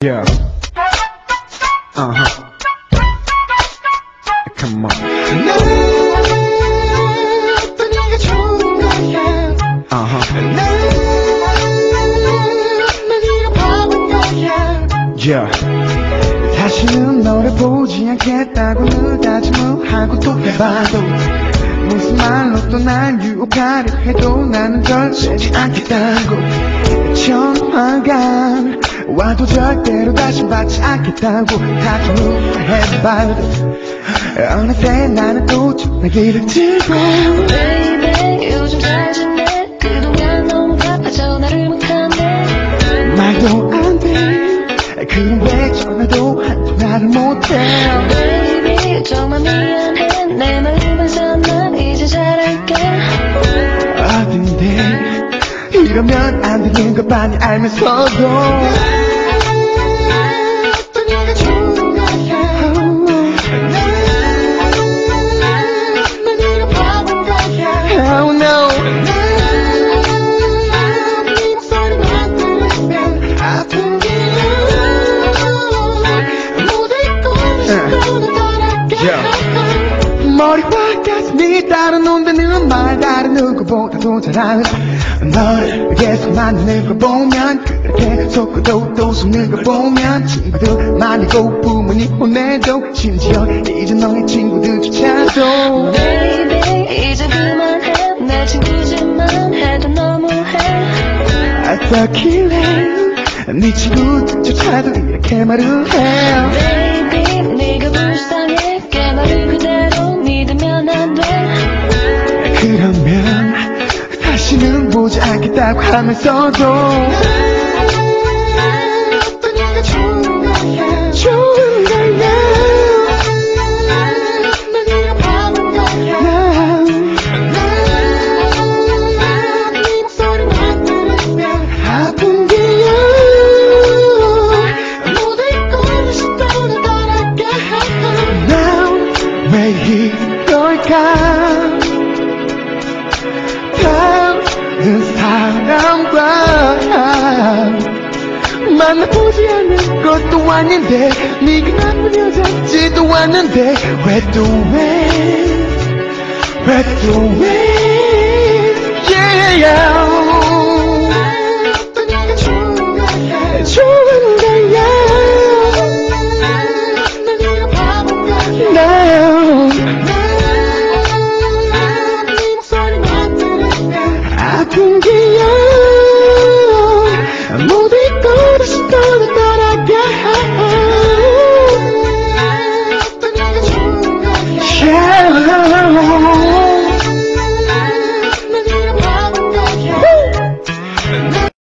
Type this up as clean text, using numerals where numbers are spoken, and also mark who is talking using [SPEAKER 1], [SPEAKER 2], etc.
[SPEAKER 1] Yeah. Come on.
[SPEAKER 2] 또 네가 좋은 거야. 난 네가 바본 거야.
[SPEAKER 1] Yeah.
[SPEAKER 2] 다시는 너를 보지 않겠다고 늘 다짐을 하고 또 해봐도 무슨 말로 또 날 유혹하려 해도 나는 절대지 않겠다고. 전화가 와도 절대로 다시 받지 않겠다고 다짐을 해봐도 어느새 나는 또 전화기를 들고
[SPEAKER 3] Baby 요즘 잘 지내? 그동안 너무 바빠 전화를 못하네.
[SPEAKER 2] 말도 안돼. 그럼 왜 전화도 한 통화를 못해.
[SPEAKER 3] Baby 정말 미안해. 내 마음에서 난 이제 잘할게.
[SPEAKER 2] 어딘데 이러면 안 되는 거 많이 알면서도 Oh no. 머리와 가슴이 따라논다는 말 다른 누구보다도 잘 알아. 너를 계속 만나는 걸 보면 그렇게 속고도 또 속는 걸 보면 친구들 말리고 부모님 혼내도 심지어 이제 너의 친구들조차도
[SPEAKER 3] Baby 이제 그만해. 내 친구지만 해도 너무해.
[SPEAKER 2] 어떻길래 네 친구들조차도 이렇게 말을 해.
[SPEAKER 3] Baby 네가 불쌍해. 깨말을 그대로 믿으면 안 돼.
[SPEAKER 2] 그러면 다시는 보지 않겠다고 하면서도 또 네가 좋은 거야. 좋은 거야. 난 네가 바본 거야. 네 목소리만 들으면 아픈 길이야. 모두 잊고 싶다고 떠날게. 난 왜 이럴까. 다른 사람과 만나보지 않은 것도 아닌데 네가 나쁜 여자지도 않는데 왜 또 왜 yeah.